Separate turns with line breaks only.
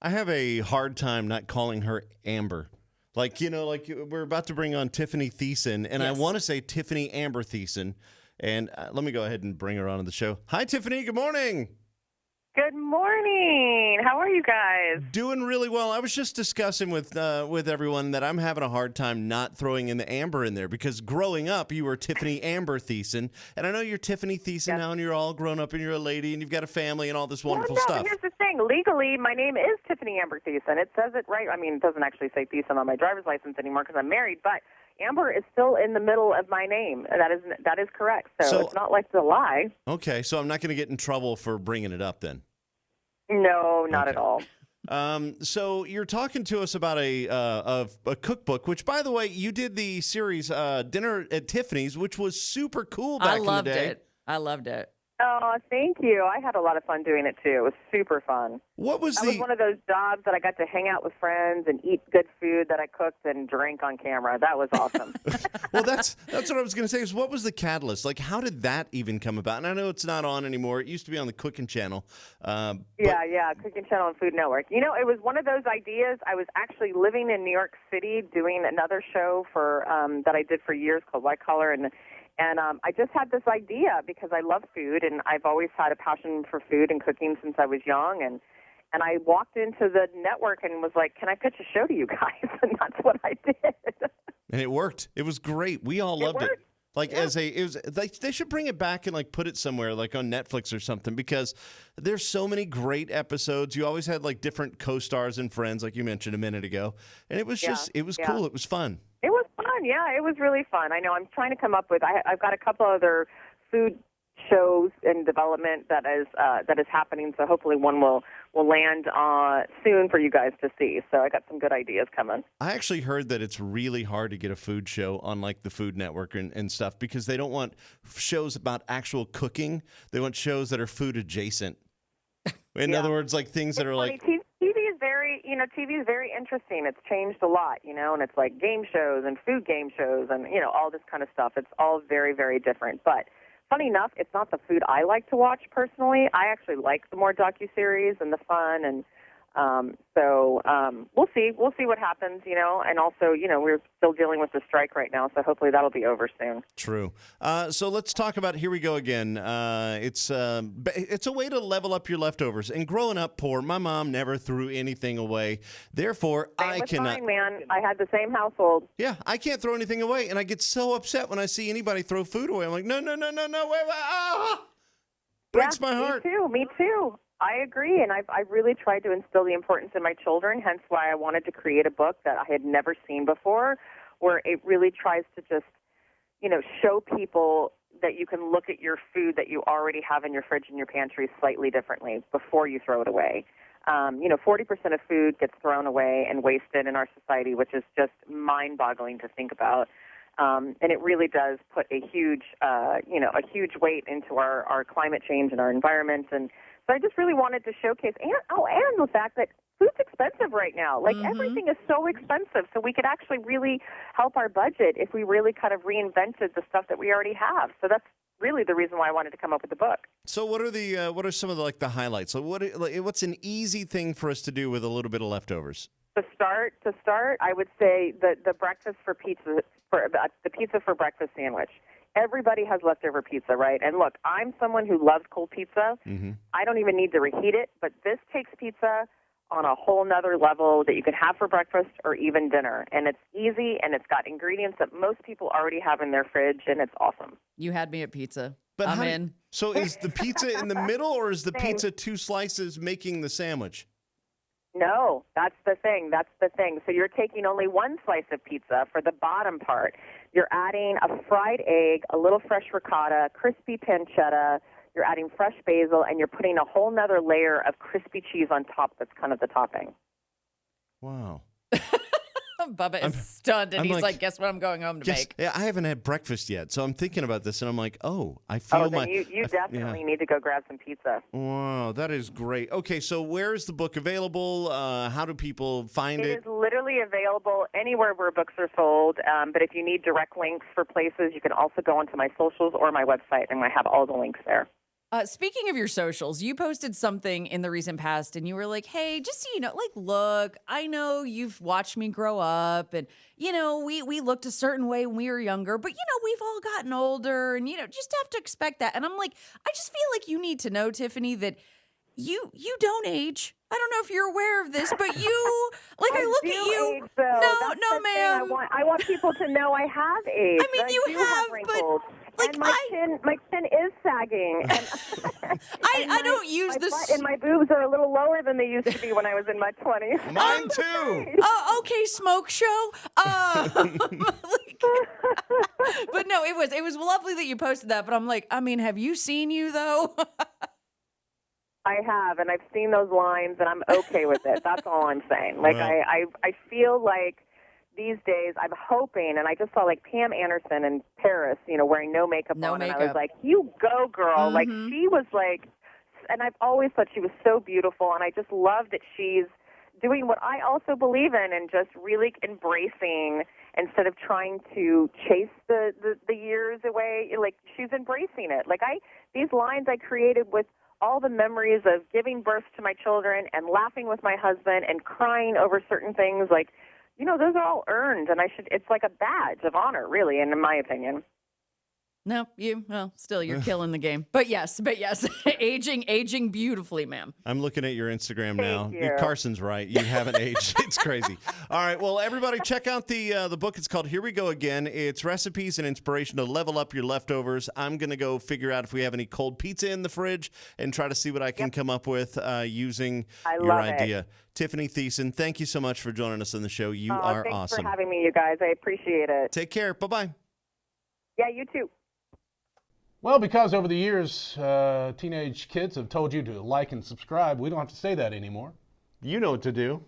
I have a hard time not calling her Amber. Like, we're about to bring on Tiffani Thiessen, and I
Yes.
want to say Tiffani Amber Thiessen. And let me go ahead and bring her on the show. Hi, Tiffani. Good morning.
Good morning. How are you guys?
Doing really well. I was just discussing with everyone that I'm having a hard time not throwing in the Amber in there because growing up, you were Tiffani Amber Thiessen, and I know you're Tiffani Thiessen now, and you're all grown up, and you're a lady, and you've got a family, and all this wonderful
But
stuff.
here's the thing. Legally, my name is Tiffani Amber Thiessen. It says it right. I mean, it doesn't actually say Thiessen on my driver's license anymore because I'm married, but Amber is still in the middle of my name. That is correct. So it's not like it's a lie.
Okay, so I'm not going to get in trouble for bringing it up then.
No, not at all.
So you're talking to us about a cookbook, which, by the way, you did the series Dinner at Tiffany's, which was super cool back in the day.
I loved it.
Oh, thank you. I had a lot of fun doing it, too. It was super fun.
What was
That was one of those jobs that I got to hang out with friends and eat good food that I cooked and drink on camera. That was awesome.
Well, that's what I was going to say is what was the catalyst? Like, how did that even come about? And I know it's not on anymore. It used to be on the Cooking Channel.
Yeah, Cooking Channel and Food Network. You know, it was one of those ideas. I was actually living in New York City doing another show for that I did for years called White Collar, and I just had this idea because I love food, and I've always had a passion for food and cooking since I was young, and I walked into the network and was like, can I pitch a show to you guys? And that's what I did.
And it worked. It was great. We all loved it. Like they should bring it back and like put it somewhere like on Netflix or something because there's so many great episodes. You always had like different co-stars and friends like you mentioned a minute ago. And it was cool. It was fun.
It was fun. Yeah, it was really fun. I know I'm trying to come up with I've got a couple other food shows in development that is happening, so hopefully one will land soon for you guys to see. So I got some good ideas coming.
I actually heard that it's really hard to get a food show on like the Food Network and stuff because they don't want shows about actual cooking. They want shows that are food adjacent. In other words, like things that are
funny.
like
TV is very interesting. It's changed a lot, and it's like game shows and food game shows and all this kind of stuff. It's all very, very different. But funny enough, it's not the food I like to watch personally. I actually like the more docuseries and the fun, and so we'll see. We'll see what happens, And also, we're still dealing with the strike right now, so hopefully that'll be over soon.
True. So let's talk about Here We Go Again. It's a way to level up your leftovers. And growing up poor, my mom never threw anything away. Therefore, I cannot.
Fine, man. I had the same household.
Yeah, I can't throw anything away, and I get so upset when I see anybody throw food away. I'm like, no, wait, breaks my heart.
Me too. I agree, and I really tried to instill the importance in my children, hence why I wanted to create a book that I had never seen before, where it really tries to just, show people that you can look at your food that you already have in your fridge and your pantry slightly differently before you throw it away. 40% of food gets thrown away and wasted in our society, which is just mind-boggling to think about. And it really does put a huge weight into our climate change and our environment. And so I just really wanted to showcase, and the fact that food's expensive right now. Like everything is so expensive. So we could actually really help our budget if we really kind of reinvented the stuff that we already have. So that's really the reason why I wanted to come up with the book.
So what are some of the highlights? So what's an easy thing for us to do with a little bit of leftovers?
To start, I would say the breakfast for pizza, the pizza for breakfast sandwich. Everybody has leftover pizza, right? And look, I'm someone who loves cold pizza. Mm-hmm. I don't even need to reheat it, but this takes pizza on a whole nother level that you can have for breakfast or even dinner. And it's easy, and it's got ingredients that most people already have in their fridge, and it's awesome.
You had me at pizza.
But
I'm in.
So is the pizza in the middle, or is the pizza two slices making the sandwich?
No, that's the thing. So you're taking only one slice of pizza for the bottom part. You're adding a fried egg, a little fresh ricotta, crispy pancetta. You're adding fresh basil, and you're putting a whole nother layer of crispy cheese on top that's kind of the topping.
Wow.
Bubba is stunned, and he's like, guess what I'm going home to make?
Yeah, I haven't had breakfast yet, so I'm thinking about this, and I'm like, I feel
you definitely need to go grab some pizza.
Wow, that is great. Okay, so where is the book available? How do people find it?
It is literally available anywhere where books are sold, but if you need direct links for places, you can also go onto my socials or my website, and I have all the links there.
Speaking of your socials, you posted something in the recent past and you were like, hey, just so you know, like, look, I know you've watched me grow up and, you know, we looked a certain way when we were younger, but, you know, we've all gotten older and, you know, just have to expect that. And I'm like, I just feel like you need to know, Tiffani, that you don't age. I don't know if you're aware of this, but you, like, I look at you.
Age, though.
No,
That's
ma'am.
I want people to know I have aged.
I mean, you have,
wrinkles.
but
and my chin is sagging. And
I don't use this.
And my boobs are a little lower than they used to be when I was in my 20s.
Mine too.
Okay, smoke show. But no, it was lovely that you posted that. But I'm like, I mean, have you seen you though?
I have, and I've seen those lines, and I'm okay with it. That's all I'm saying. Like,
Well.
I feel like these days, I'm hoping, and I just saw, like, Pam Anderson in Paris, you know, wearing no makeup on, and I was like, you go, girl.
Mm-hmm.
Like, she was like, and I've always thought she was so beautiful, and I just love that she's doing what I also believe in and just really embracing instead of trying to chase the years away. Like, she's embracing it. Like, these lines I created with all the memories of giving birth to my children and laughing with my husband and crying over certain things, like, you know, those are all earned, and it's like a badge of honor, really, in my opinion.
No, still you're killing the game. But yes, aging beautifully, ma'am.
I'm looking at your Instagram now.
Thank you.
Carson's right. You haven't aged. It's crazy. All right. Well, everybody, check out the book. It's called Here We Go Again. It's recipes and inspiration to level up your leftovers. I'm going to go figure out if we have any cold pizza in the fridge and try to see what I can come up with using your idea. Tiffani Thiessen, thank you so much for joining us on the show. You are
thanks
awesome.
for having me, you guys. I appreciate it.
Take care. Bye-bye.
Yeah, you too.
Well, because over the years, teenage kids have told you to like and subscribe, we don't have to say that anymore.
You know what to do.